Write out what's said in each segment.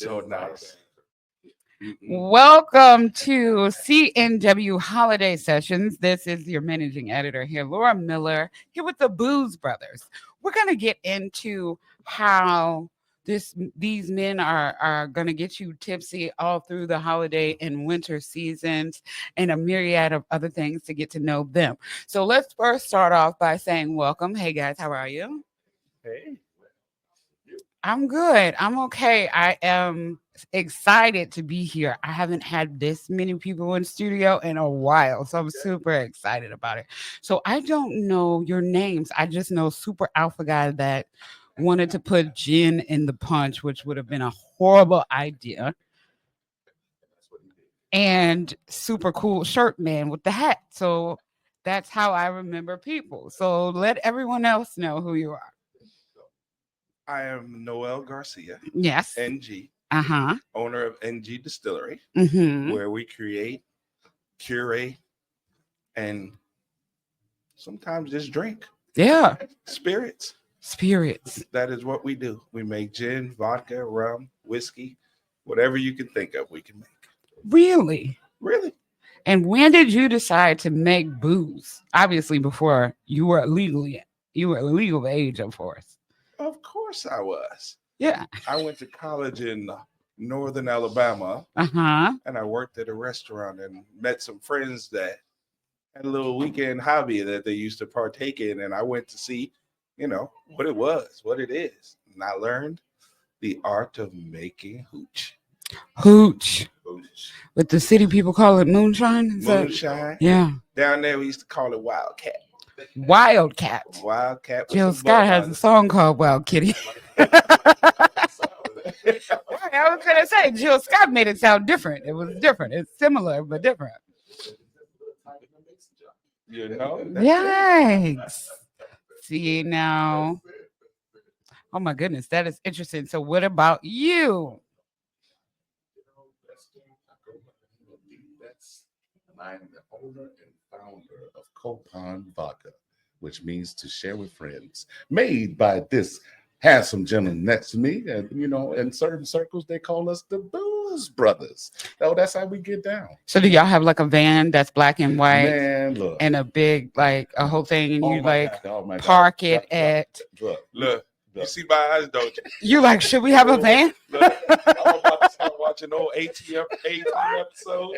so nice. Welcome to CNW Holiday Sessions. This is your managing editor here, Laura Miller, here with the Booze Brothers. We're going to get into how these men are going to get you tipsy all through the holiday and winter seasons and a myriad of other things to get to know them. So let's first start off by saying welcome. Hey, guys, how are you? Hey. I'm good. I'm okay. I am excited to be here. I haven't had this many people in studio in a while, so I'm super excited about it. So I don't know your names. I just know Super Alpha Guy that wanted to put gin in the punch, which would have been a horrible idea. And Super Cool Shirt Man with the hat. So that's how I remember people. So let everyone else know who you are. I am Noel Garcia, Yes. NG, Uh-huh. owner of NG Distillery, where we create, curate, and sometimes just drink. Yeah. Spirits. That is what we do. We make gin, vodka, rum, whiskey, whatever you can think of, we can make. Really? Really? And when did you decide to make booze? Obviously, before you were legal age, of course. Of course I was. Yeah. I went to college in northern Alabama. Uh-huh. And I worked at a restaurant and met some friends that had a little weekend hobby that they used to partake in. And I went to see, what it was, what it is. And I learned the art of making hooch. Hooch. But the city people call it moonshine? Moonshine. Yeah. Down there, we used to call it Wildcat. Wildcat. Jill Scott has a song called Wild Kitty. I was going to say, Jill Scott made it sound different. It was different. It's similar, but different. Yikes. See, now. Oh, my goodness. That is interesting. So what about you? I'm the owner and founder of Coupon Vodka, which means to share with friends, made by this handsome gentleman next to me. And, in certain circles, they call us the Booze Brothers. So that's how we get down. So do y'all have like a van that's black and white? Man, look. And a big, like a whole thing, and you park it at... Look. You see my eyes, don't you? You like, should we have a van? Look, I'm about to start watching old ATM episodes.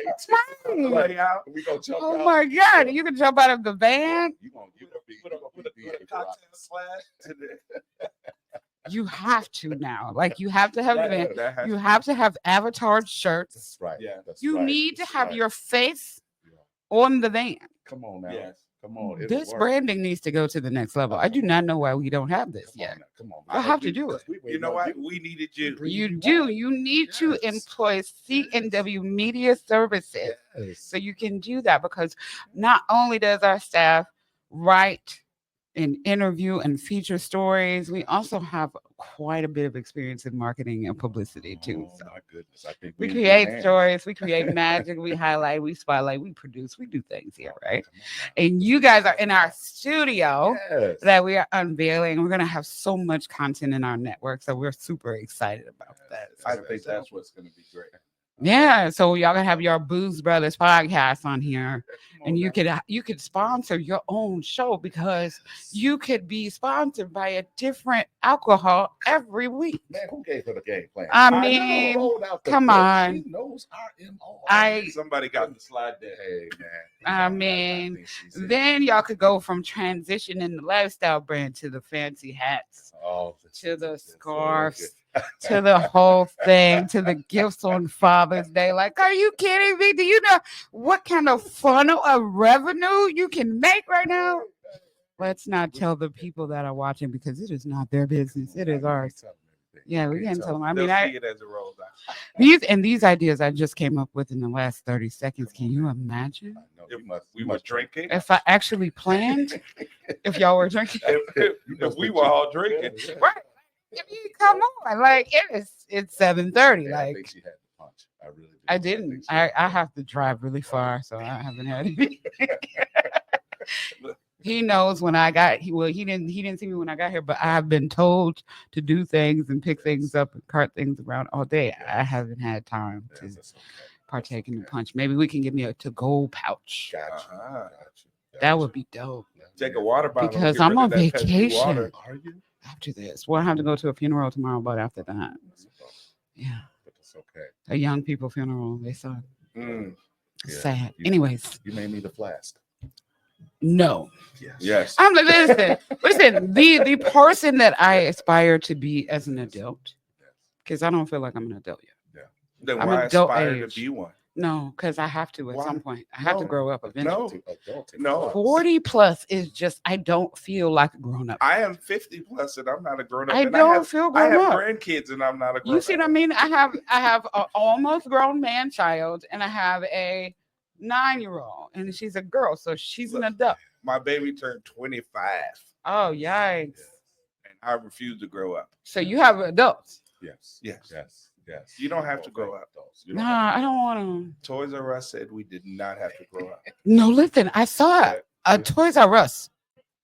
Play out. We gonna jump out. Oh my God! You can jump out of the van. You gonna put a cocktail slash to the. You have to now. Like you have to have a van. You have to have avatar shirts. That's right. Yeah. You need to have your face on the van. Come on now. Yes. Come on. This branding needs to go to the next level. I do not know why we don't have this yet. Come on. I have to do it. You know what? We needed you. You do. You need to employ CNW Media Services so you can do that, because not only does our staff write and interview and feature stories, we also have quite a bit of experience in marketing and publicity too. So my goodness, I think we create stories, we create magic, we highlight, we spotlight, we produce, we do things here, right? And you guys are in our studio that we are unveiling. We're gonna have so much content in our network, so we're super excited about that. I think that's what's gonna be great. Yeah, so y'all gonna have your Booze Brothers podcast on here, and you could sponsor your own show, because you could be sponsored by a different alcohol every week. Man, who gave her the game plan? I mean, come on. She knows our Somebody got the slide there. Hey man. I mean, then y'all could go from transitioning the lifestyle brand to the fancy hats, to the scarves, to the whole thing, to the gifts on Father's Day. Like, are you kidding me? Do you know what kind of funnel of revenue you can make right now? Let's not tell the people that are watching, because it is not their business. It is ours. Yeah, we can't tell them. I mean, see it as it rolls out. These ideas I just came up with in the last 30 seconds. Can you imagine? We were drinking. If I actually planned, if y'all were drinking, if we were all drinking, right? I mean, come on, like it's 7:30. Yeah, like I think she had the punch. I really did. I didn't. I have to drive really far, so I haven't had any. He knows when I got he didn't see me when I got here, but I've been told to do things and pick things up and cart things around all day. I haven't had time to partake in the punch. Maybe we can give me a to-go pouch. Gotcha. That would be dope. Take a water bottle Because get I'm rid on of that pesky vacation. water. Are you? After this, well, I have to go to a funeral tomorrow, but after that, yeah, But it's okay. a young people funeral. They saw Mm. Yeah. sad. Anyways, You may need a flask. no. Yes. I'm listen. The person that I aspire to be as an adult, because I don't feel like I'm an adult yet. Then I'm why adult aspire age. to be one? No, because I have to at Why? some point. I have to No. grow up eventually. No. 40 plus is just I don't feel like a grown up. I am 50 plus and I'm not a grown up. I and don't feel I grown have up. grandkids and I'm not a grown You see up. what I mean? I have an almost grown man child, and I have a 9-year-old, and she's a girl, so she's an adult. My baby turned 25 Oh, yikes! and I refuse to grow up. So you have adults? Yes. You don't have to grow up. Nah, I don't want to. Toys R Us said we did not have to grow up. No, listen, I saw a Toys R Us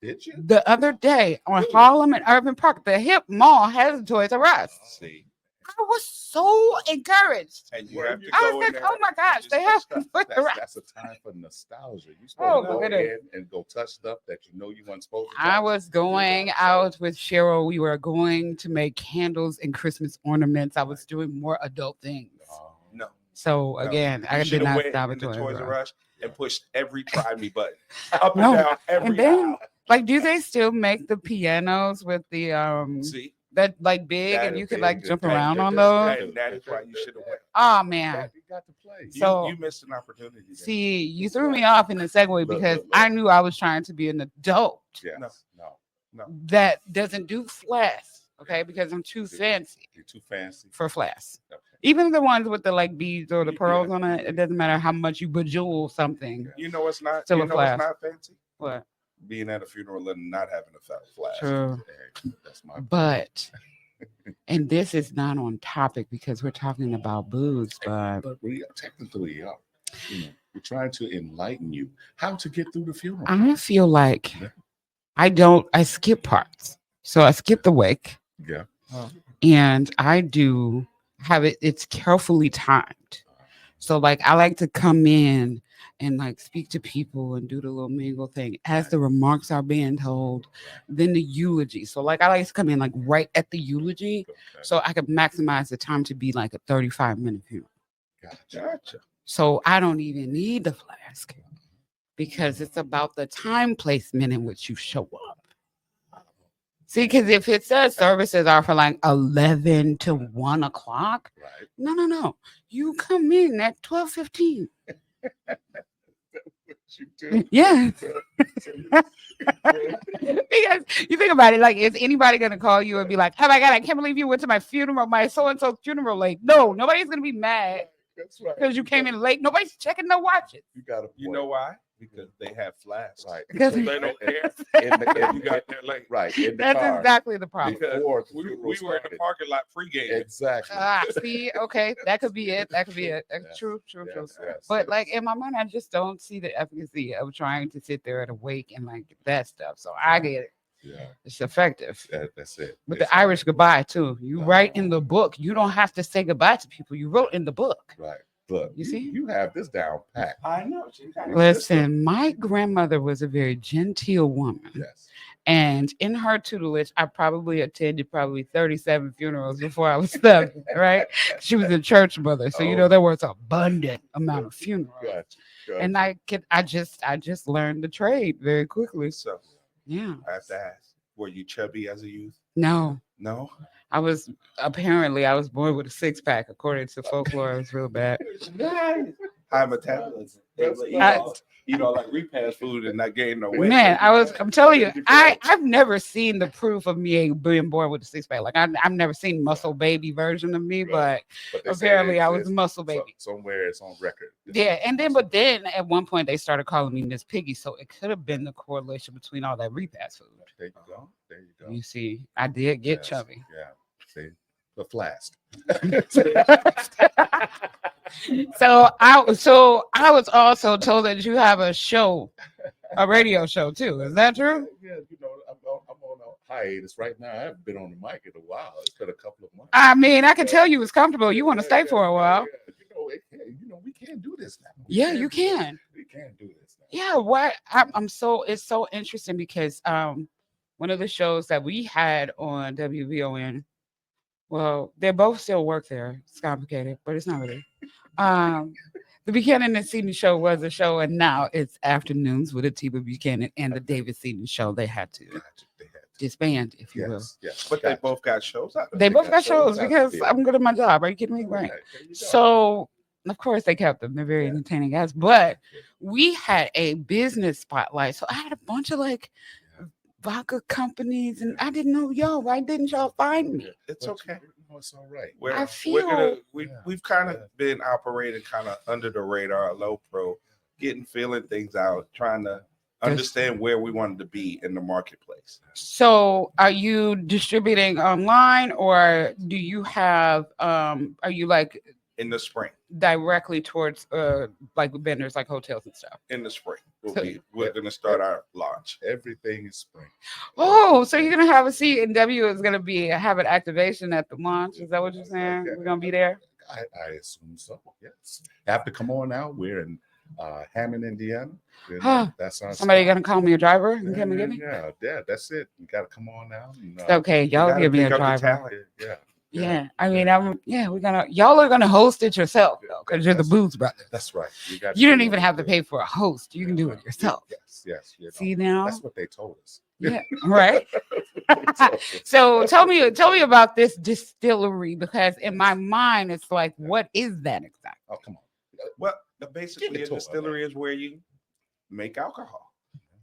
Did you? the other day on Harlem and Urban Park. The Hip Mall has a Toys R Us. See, I was so encouraged. and you have to I go was in like, there oh my and gosh, just they have touch Toys R Us. That's a time for nostalgia. You Oh, supposed to go it in is. and go touch stuff that you know you weren't supposed to. I touch. was going out with Cheryl. We were going to make candles and Christmas ornaments. I was doing more adult things. No. So again, I You did should have not went stop in at the Toys Toys R R Us. Us and pushed every try me button up No, and down every and then, aisle. like, do they still make the pianos with the See, that like big That and is you could big like and jump big. around on That's those? good. and that is why you should have went. Oh man. You got to play. So- You missed an opportunity. there. See, you threw me off in the segue Look, because look. I knew I was trying to be an adult Yes. No. No. that doesn't do flash. Okay, because I'm too fancy You're too fancy. for flash. Okay. Even the ones with the like beads or the Yeah. pearls on it, it doesn't matter how much you bejewel something. You know it's not. Still you a know it's flash. not fancy. What? Being at a funeral and not having a flash. True. Hey, that's my. But, and this is not on topic because we're talking about booze, but But we technically are. You know, we're trying to enlighten you how to get through the funeral. I feel like Yeah. I skip parts. So I skip the wake Yeah. and I do have it's carefully timed. So like I like to come in and like speak to people and do the little mingle thing as the remarks are being told, then the eulogy. So like I like to come in like right at the eulogy Okay. so I can maximize the time to be like a 35-minute funeral. Gotcha. So I don't even need the flask because it's about the time placement in which you show up. See, because if it says services are for like 11 to 1 o'clock, Right. no. You come in at 12:15. You do. Yeah. Because you think about it, like, is anybody going to call you and be like, oh my God, I can't believe you went to my funeral, my so-and-so funeral late. No, nobody's going to be mad That's right. because you came in late. Nobody's checking their watches. You got to. You know why? Because they have flasks. Right. Because They don't care. You got there late. Right. In the That's car. exactly the problem. Because Before the we funeral were in the started. parking lot pregame. Exactly. See, okay, that could be it. That's Yes, true. yes, But yes. like in my mind, I just don't see the efficacy of trying to sit there at a wake and like that stuff. So I get it. Yeah. It's effective. That's it. With It's- the Irish goodbye too. You write in the book. You don't have to say goodbye to people. You wrote in the book. Right. Look, You see? you have this down pat. I know. She got it. Listen, my grandmother was a very genteel woman. Yes. And in her tutelage, I probably attended 37 funerals before I was 7, right? She was a church mother. So, you know, there was an abundant amount of funerals. Gotcha. And I just learned the trade very quickly. So Yeah. I have to ask, were you chubby as a youth? No, No. I was born with a 6-pack, according to folklore. It was real bad. High metabolism. Eat all that repast food and not gain no weight. Man, I'm telling you, I've never seen the proof of me being born with a 6-pack. Like I've never seen muscle baby version of me, but But they say apparently it I was exists. muscle baby. Somewhere it's on record. Yeah, but then at one point they started calling me Miss Piggy, so it could have been the correlation between all that repast food. There you go. There you go. You see, I did get Yes. chubby. Yeah. See, the flask. So I was also told that you have a show a radio show too. Is that true? Yeah, I'm on a hiatus right now. I haven't been on the mic in a while. It's been a couple of months. I mean, I can tell you it's comfortable. You want to stay for a while. We can't do this now. You can. We can't do this now. Yeah, what it's so interesting because one of the shows that we had on WVON, well, they both still work there. It's complicated, but it's not really. The Buchanan and Seaton show was a show, and now it's afternoons with Atiba Buchanan and the David Seaton show. They had to disband, if you will. Yes, but they both got shows out. They both got shows because I'm good at my job. Are you kidding me? Right. So, of course, they kept them. They're very entertaining guys. But we had a business spotlight. So I had a bunch of like vodka companies, and I didn't know y'all. Why didn't y'all find me? It's okay. It's all right. We've kind of been operating kind of under the radar, low pro, feeling things out, trying to understand where we wanted to be in the marketplace. So are you distributing online, or do you have are you like in the spring directly towards like vendors like hotels and stuff? In the spring we're going to start our launch. Everything is spring. Oh, so you're going to have a CNW is going to have an activation at the launch. Is that what you're saying? We're going to be there? I assume so, yes. Have to come on out. We're in Hammond, Indiana. That's our somebody gonna call me a driver and come and get me? Yeah, that's it. You gotta come on now. Okay, y'all give me a driver. Yeah. I mean, y'all are gonna host it yourself though, because you're the Booze Brothers. That's right. You don't even have to pay for a host. You can do it yourself. Yes. See now? That's what they told us. Yeah, right. So tell me about this distillery, because in my mind it's like, what is that exactly? Oh, come on. Well, basically a distillery is where you make alcohol.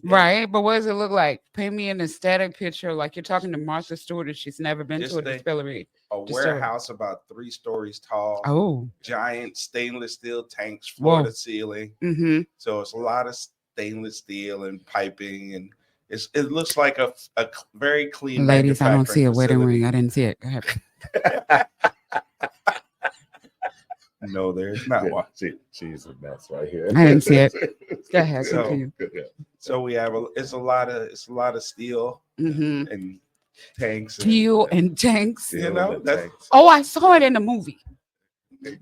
Right, but what does it look like? Paint me an aesthetic picture, like you're talking to Martha Stewart and she's never been to a distillery. Warehouse about 3 stories tall. Oh, giant stainless steel tanks, floor to ceiling. Mm-hmm. So it's a lot of stainless steel and piping, and it looks like a very clean. Ladies, I don't see a wedding ring. I didn't see it. Go ahead. No, there's not one. She's a mess right here. I didn't see it. Go ahead. So we have it's a lot of steel and tanks. Steel and tanks. That's. Oh, I saw it in the movie.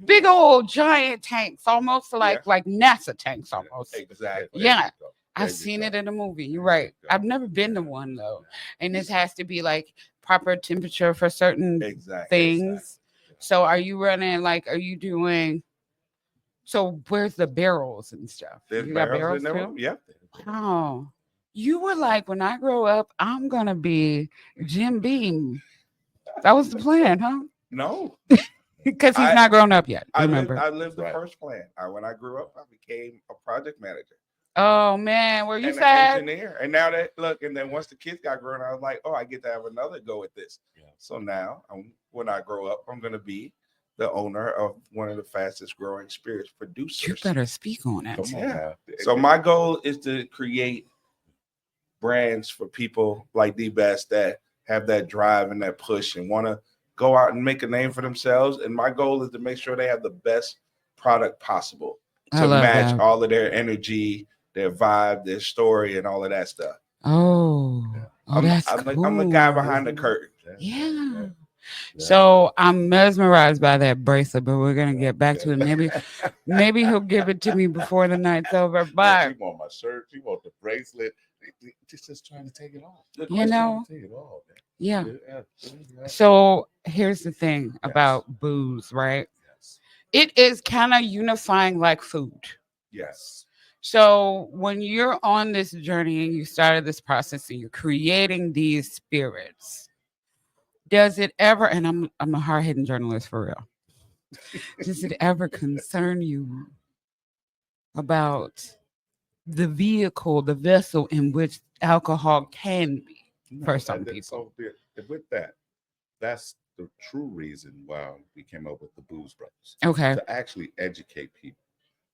Big old giant tanks, almost like NASA tanks, almost. Exactly. Yeah. I've seen it in the movie. You're right. I've never been to one though, and this has to be like proper temperature for certain things. So are you running are you doing? So where's the barrels and stuff? There's you got barrels too? Yeah. Oh, you were like, when I grow up, I'm gonna be Jim Beam. That was the plan, huh? No, because he's not grown up yet. Remember, I lived the first plan. When I grew up, I became a project manager. Oh man, were you and sad? An engineer. And now and then once the kids got grown, I was like, oh, I get to have another go at this. Yeah. So now, when I grow up, I'm going to be the owner of one of the fastest growing spirits producers. You better speak on that. Yeah. So my goal is to create brands for people like D-Bass that have that drive and that push and want to go out and make a name for themselves. And my goal is to make sure they have the best product possible to match all of their energy, their vibe, their story, and all of that stuff. That's cool. I'm the guy behind the curtain. Yeah. So I'm mesmerized by that bracelet, but we're gonna get back to it. Maybe he'll give it to me before the night's over. But she want my shirt, she want the bracelet. Just trying to take it off. Take it off, yeah. So here's the thing about booze, right? Yes. It is kind of unifying like food. Yes. So when you're on this journey and you started this process and you're creating these spirits, does it ever, and I'm a hard-hitting journalist for real, does it ever concern you about the vehicle, the vessel in which alcohol can be for some people? So with that, that's the true reason why we came up with the Booze Brothers. Okay. To actually educate people.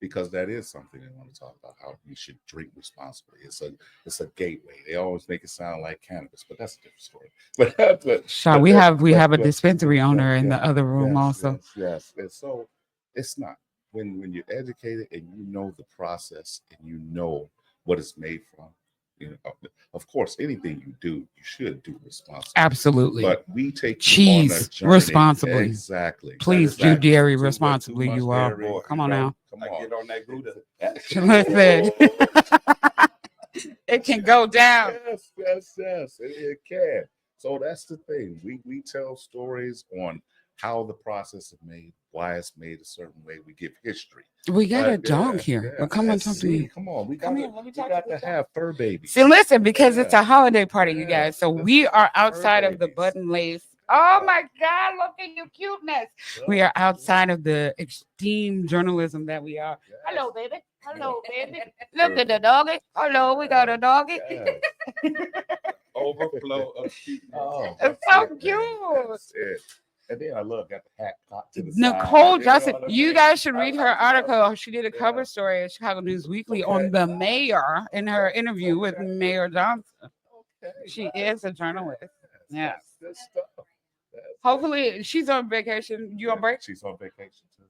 Because that is something they want to talk about, how you should drink responsibly. It's a gateway. They always make it sound like cannabis, but that's a different story. Sean, we have a dispensary owner in the other room also. Yes. And so it's not when you're educated and you know the process and you know what it's made from. You know, of course, anything you do, you should do responsibly. Absolutely. But we take cheese responsibly. Exactly. Please do dairy responsibly. You all. Come on now. Come on. I get on that Gouda. Listen. It can go down. Yes. It can. So that's the thing. We tell stories on how the process is made, why it's made a certain way. We give history. We got a dog here. Well, come on, talk to me. Come on, we got to have fur babies. See, listen, because it's a holiday party, you guys. So we are outside of the button lace. Oh my God, look at your cuteness. We are outside of the esteemed journalism that we are. Hello, baby. Hello, baby. Look at the doggy. Hello, we got a doggy. Overflow of cuteness. Oh, It's so cute. And then I got the hat cocked to the Nicole side. Johnson, you guys should read her article. She did a cover story at Chicago News Weekly on the mayor in her interview with Mayor Johnson. She is a journalist. Yeah. Good stuff. Hopefully, she's on vacation. You on break? She's on vacation too.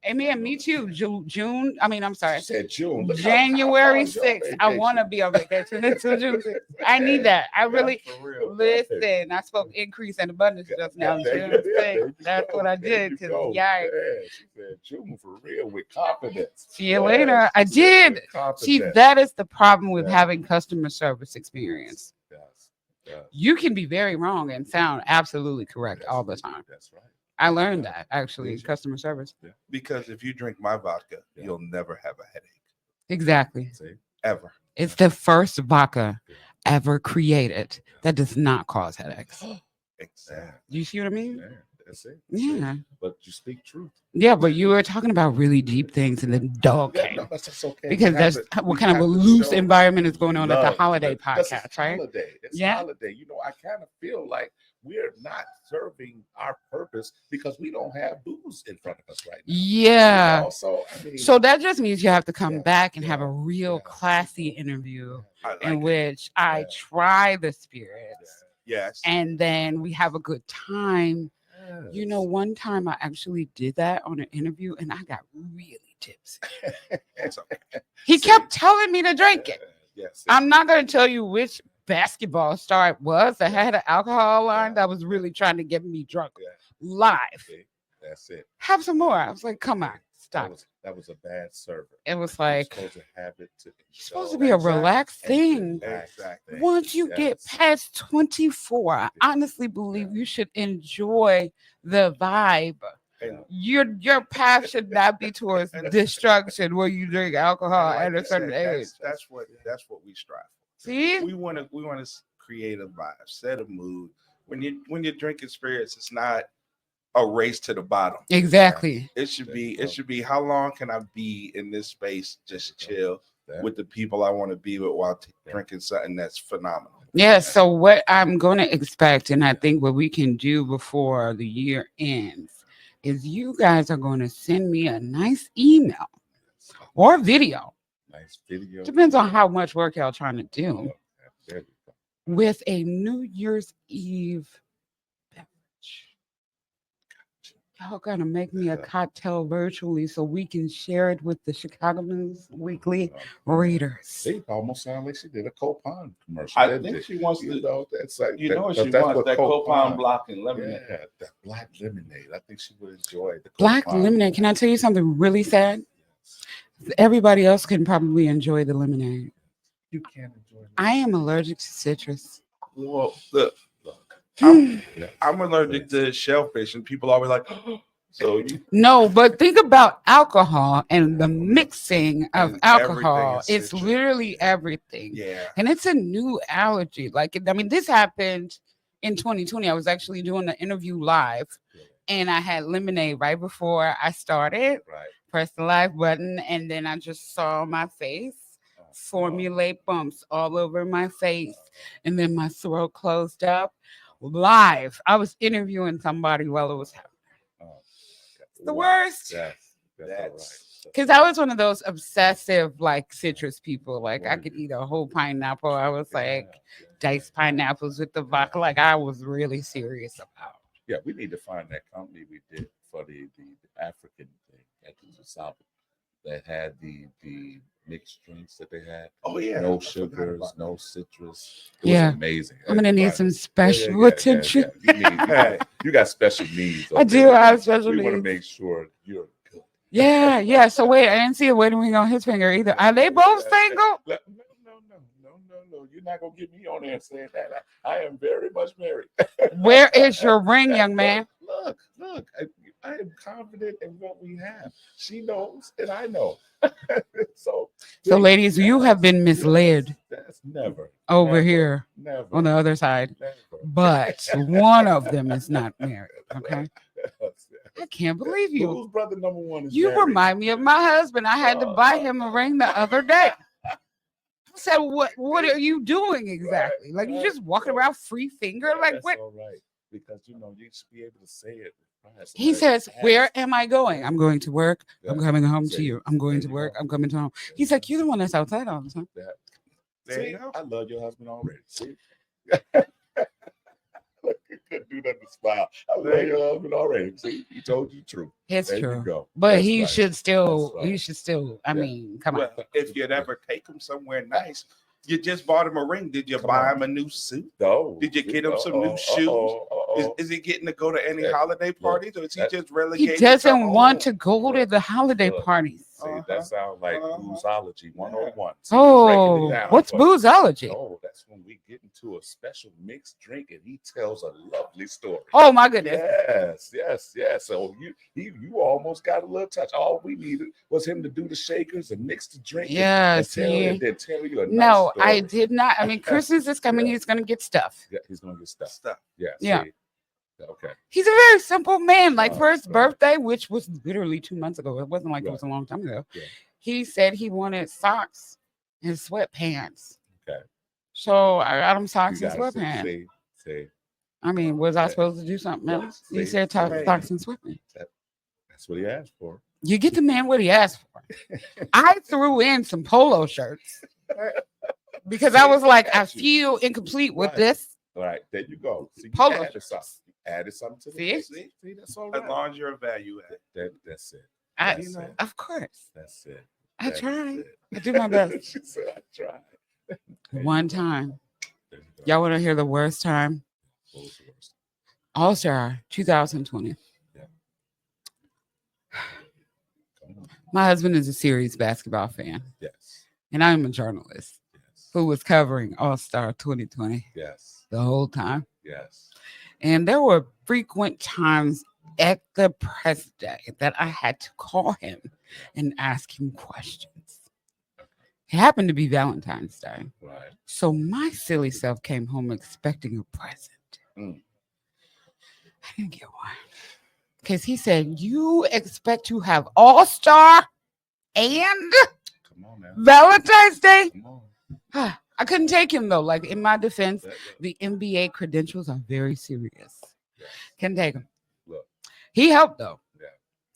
Amy and me too. June. I mean, I'm sorry. She said June. Look January how 6th. I want to be on vacation until June 6th. I need that. I really listen. I spoke increase and abundance just now. June 6th. That's what I did. Because yeah, she said June for real with confidence. See you later. I did. See, that is the problem with having customer service experience. Yes. You can be very wrong and sound absolutely correct all the time. That's right. I learned that actually, customer service. Because if you drink my vodka, you'll never have a headache. Exactly. Ever. It's the first vodka ever created that does not cause headaches. Exactly. You see what I mean? Yeah, that's it. Yeah. But you speak truth. Yeah, but you were talking about really deep things and the dog came. No, that's okay. Because that's what kind of a loose environment is going on at the holiday podcast, right? It's holiday. You know, I kind of feel like we're not serving our purpose because we don't have booze in front of us right now. Yeah. You know, so that just means you have to come back and have a real classy interview in which I try the spirits. Yes. And then we have a good time. You know, one time I actually did that on an interview and I got really tipsy. He kept telling me to drink it. I'm not going to tell you which basketball star it was that had an alcohol line that was really trying to get me drunk live. That's it. Have some more. I was like, come on, stop. That was a bad server. It was like, you're supposed to have it it's supposed to be a relaxed thing. Exactly. Once you get past 24, I honestly believe you should enjoy the vibe. Your path should not be towards destruction where you drink alcohol at a certain age. That's what we strive for. See, we want to create a vibe, set a mood. When you're drinking spirits, it's not a race to the bottom. Exactly. It should be how long can I be in this space, just chill with the people I want to be with while drinking something that's phenomenal. Yeah. So what I'm going to expect, and I think what we can do before the year ends, is you guys are going to send me a nice email or video. Nice video. Depends on how much work y'all trying to do. With a New Year's Eve beverage. Y'all gotta make me a cocktail virtually so we can share it with the Chicago News Weekly readers. They almost sound like she did a Copan commercial. I think she wants to. That's like she wants that Copan block and lemonade. Yeah, that black lemonade. I think she would enjoy the black lemonade. Can I tell you something really sad? Everybody else can probably enjoy the lemonade. You can't enjoy it. I am allergic to citrus. Well, look. I'm allergic to shellfish, and people always like, no, but think about alcohol and the mixing of alcohol. It's literally everything. Yeah. And it's a new allergy. Like, I mean, this happened in 2020. I was actually doing the interview live, and I had lemonade right before I started. Right. Pressed the live button, and then I just saw my face formulate bumps all over my face, and then my throat closed up. Live, I was interviewing somebody while it was happening. It's the worst. That's because I was one of those obsessive like citrus people. Like I could eat a whole pineapple. I was like diced pineapples with the vodka. Like I was really serious about. Yeah, we need to find that company we did for the African thing at the South that had the mixed drinks that they had. Oh yeah, No I forgot sugars, about no that. citrus. It was amazing. I'm gonna need some special attention. You got special needs. I do have special needs. We want to make sure you're good. Yeah. So wait, I didn't see a wedding ring on his finger either. Are they both single? No. You're not gonna get me on there saying that. I am very much married. Where is your ring, young man? Look. I am confident in what we have. She knows, and I know. So, ladies, you have been misled. That's never over here never on the other side. never. But one of them is not married. Okay. I can't believe you. Who's brother number one is You married? remind me of my husband. I had to buy him a ring the other day. I said, what are you doing exactly? Like you just walking around free finger? Like That's what? all right. Because you should be able to say it. He says, where am I going? I'm going to work. I'm coming home to See, you. I'm going to work. I'm coming home. He's like, you're the one that's outside all the time. See, I love your husband already. See? You couldn't do that to smile. I love your husband already. See, he told you the truth. It's there true. You go. But That's he right. should still, That's right. he should still, I mean, come on. If you'd ever take him somewhere nice, you just bought him a ring. Did you buy him a new suit? No. Did you get him some new shoes? Is he getting to go to any holiday parties, or is he just relegated? He doesn't want to go to the holiday parties. See, that sounds like boozology 101. Oh, what's boozology? Oh, that's when we get into a special mixed drink and he tells a lovely story. Oh my goodness. Yes. So you almost got a little touch. All we needed was him to do the shakers and mix the drink. Yes. And then tell you a no, nice story. I did not. I mean, Christmas is coming. He's going to get stuff. Yeah, he's going to get stuff. Yeah. See? Okay. He's a very simple man. Like for his birthday, which was literally 2 months ago. It wasn't like it was a long time ago. Yeah. He said he wanted socks and sweatpants. Okay. So I got him socks and sweatpants. See. I mean, was I supposed to do something else? He said socks and sweatpants. That's what he asked for. You get the man what he asked for. I threw in some polo shirts because I was like, I feel incomplete with this. All right, there you go. See, polo shirts. Added something to the See, that's all right. As long as you're a value add. That's it. Of course. That's it. I tried. I do my best. She said, I tried. One time. Y'all want to hear the worst time? What was the worst? All-Star 2020. Yeah. My husband is a serious basketball fan. Yes. And I'm a journalist who was covering All-Star 2020 the whole time. Yes. And there were frequent times at the press day that I had to call him and ask him questions. It happened to be Valentine's Day. Right. So my silly self came home expecting a present. I didn't get one. Because he said, you expect to have All-Star and Valentine's Day? Come on. I couldn't take him though. Like in my defense, the NBA credentials are very serious. Couldn't take him. Look. He helped though. Yeah.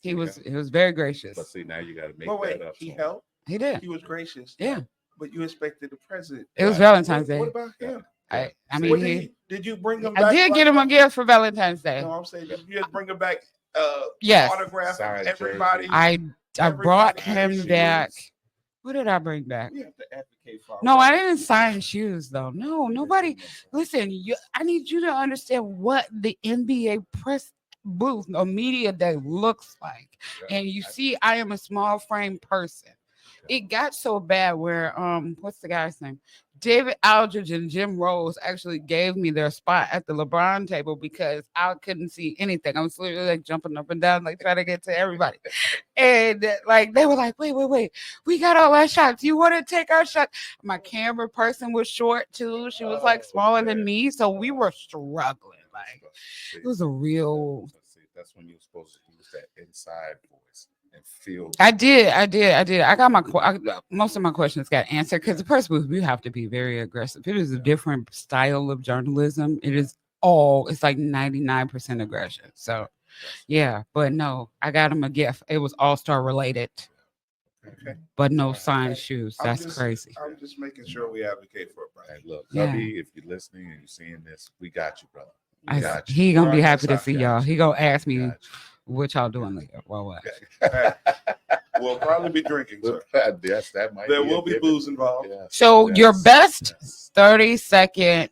He was very gracious. But see, now you got to make that up. He helped. He did. He was gracious. Yeah. But you expected the president. It was Valentine's Day. What about him? I mean, did you bring him back? I did get him a gift for Valentine's Day. No, I'm saying did you just bring him back yes. Autograph everybody. I brought him back. What did I bring back? We have to advocate for. No, I didn't sign shoes though. No, nobody. Listen, I need you to understand what the NBA press booth or media day looks like. And you see, I am a small frame person. It got so bad where what's the guy's name? David Aldridge and Jim Rose actually gave me their spot at the LeBron table because I couldn't see anything. I was literally like jumping up and down, like trying to get to everybody. And like they were like, wait, we got all our shots. You want to take our shot? My camera person was short too. She was like smaller than me. So we were struggling. Like it was a real. That's when you're supposed to use that inside voice. And feel. I did. I got most of my questions got answered because the press booth, we have to be very aggressive. It is a different style of journalism. It's like 99% aggression. So yeah, but no, I got him a gift. It was All-Star related. Okay. But no signed shoes. That's crazy. I'm just making sure we advocate for it, brother. Hey, look, Lovey, if you're listening and you're seeing this, we got you, brother. He gonna be happy to see y'all. He gonna ask me what y'all doing later. Well, what? We'll probably be drinking, sir. Yes, that might There be will be booze involved. Yes, So yes, your best yes. 30-second.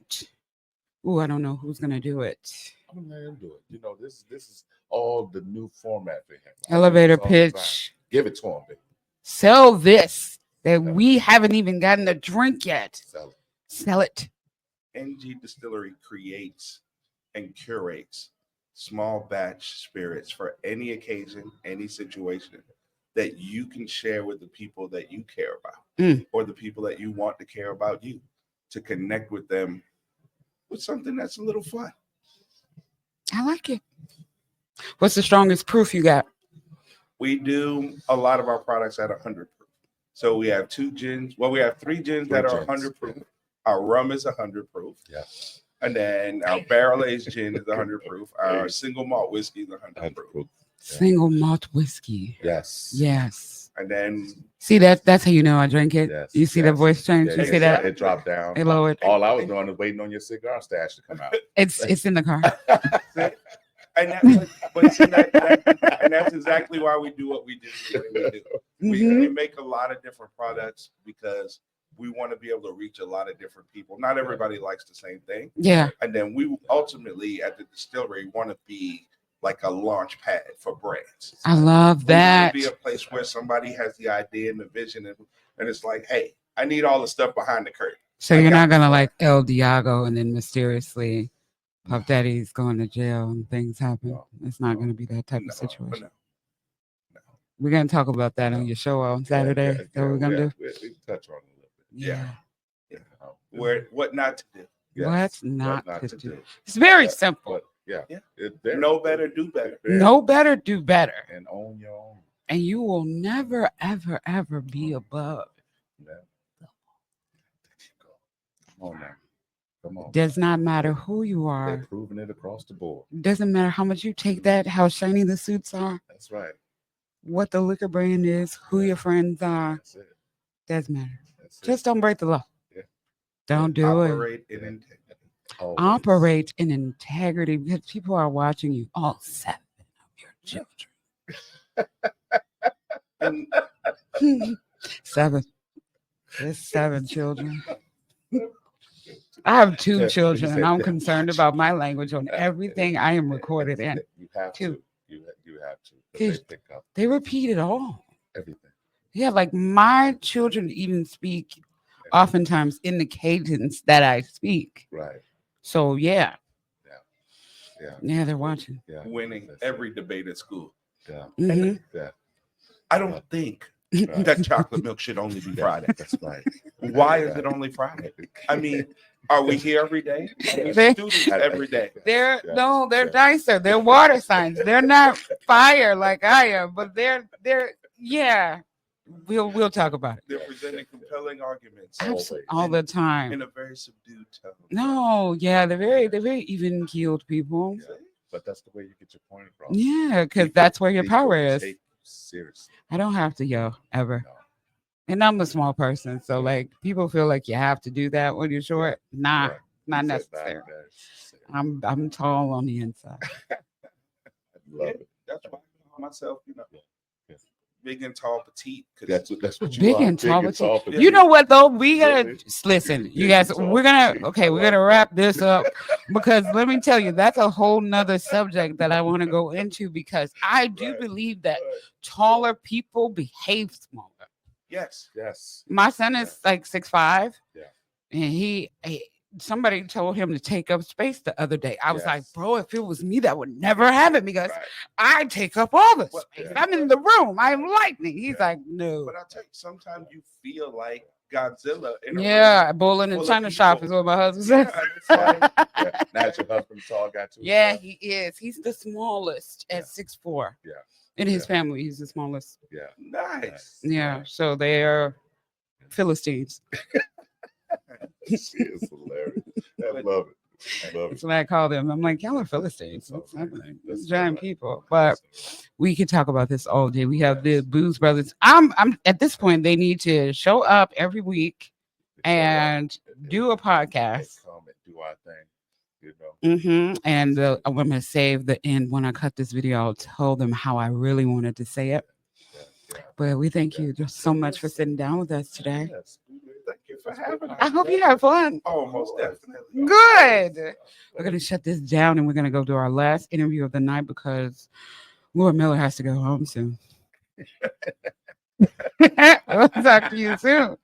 Ooh, I don't know who's gonna do it. I'm gonna let him do it. You know, this is all the new format for him. Elevator I do this all the time. pitch. Give it to him, baby. Sell this that we haven't even gotten a drink yet. Sell it. Sell it. NG Distillery creates and curates small batch spirits for any occasion, any situation that you can share with the people that you care about or the people that you want to care about you, to connect with them with something that's a little fun. I like it. What's the strongest proof you got? We do a lot of our products at 100 proof. So we have 2 gins. Well, we have 3 gins that are 100 proof. Yeah. Our rum is 100 proof. Yeah. And then our barrel aged gin is 100 proof. Our single malt whiskey is 100 proof. Yeah. Single malt whiskey. Yes. Yes. And then see that's how you know I drink it. Yes. You see the voice change. You see that? It dropped down. It lowered. All I was doing is waiting on your cigar stash to come out. It's in the car. And that's exactly why we do what we do. We make a lot of different products because we want to be able to reach a lot of different people. Not everybody likes the same thing. Yeah. And then we ultimately at the distillery want to be like a launch pad for brands. I love that. We want to be a place where somebody has the idea and the vision and it's like, hey, I need all the stuff behind the curtain. So you're not gonna like El Diago and then mysteriously Puff Daddy's going to jail and things happen. It's not gonna be that type of situation. No. We're gonna talk about that on your show on Saturday. That's what we're gonna do. We touch on it a little bit. Yeah. What not to do. Yes. What not to do. It's very simple. Know better, do better. Know better, do better. And own your own. And you will never, ever, ever be above. Come on now. Come on. Does not matter who you are. They're proving it across the board. Doesn't matter how much you take that, how shiny the suits are. That's right. What the liquor brand is, who your friends are. That's it. Doesn't matter. Just don't break the law. Yeah. Don't do Operate in integrity. Always. Operate in integrity because people are watching you. All 7 of your children. 7. There's 7 children. I have 2 children, and I'm concerned about my language on everything I am recorded in. You have to. You have to. They pick up they repeat it all. everything. Yeah, like my children even speak oftentimes in the cadence that I speak. Right. So yeah, they're watching. Yeah. Winning every debate at school. Yeah. Mhm. Yeah. I don't think that chocolate milk should only be Friday. That's right. Why is it only Friday? I mean, are we here every day? Are we students every day? They're nicer. They're water signs. They're not fire like I am, but they're We'll talk about it. They're presenting compelling arguments all the time in a very subdued tone. No, yeah, they're very even keeled people. Yeah. But that's the way you get your point across. Yeah, because that's where your power is. Take you seriously. I don't have to yell ever. No. And I'm a small person, so like people feel like you have to do that when you're short. Nah, not necessary. I'm tall on the inside. I love it. That's why I call myself, big and tall, petite. That's what you big are. And tall, petite. You know what though? We gotta listen, you guys. We're gonna wrap this up because let me tell you, that's a whole nother subject that I want to go into because I do believe that taller people behave smaller. Yes. My son is like 6'5". Yeah. And somebody told him to take up space the other day. I was like, bro, if it was me, that would never happen because I take up all the space. I'm in the room. I'm lightning. He's like, no. But I'll tell you, sometimes you feel like Godzilla. Bull in the China shop is what my husband says. Now your husband tall guy too. Yeah, he is. He's the smallest at 6'4". Yeah. In his family, he's the smallest. Yeah. Nice. Yeah. So they are Philistines. She is hilarious. I love it. That's what I call them. I'm like, y'all are Philistines. That's giant people. But we could talk about this all day. We have the Booze Brothers. I'm at this point, they need to show up every week and do a podcast. Come and do our thing. And I'm going to save the end when I cut this video. I'll tell them how I really wanted to say it. But we thank you just so much for sitting down with us today. Yes. Thank you for having us. I hope you had fun. Oh, most definitely. Good. We're going to shut this down and we're going to go do our last interview of the night because Lord Miller has to go home soon. We'll talk to you soon.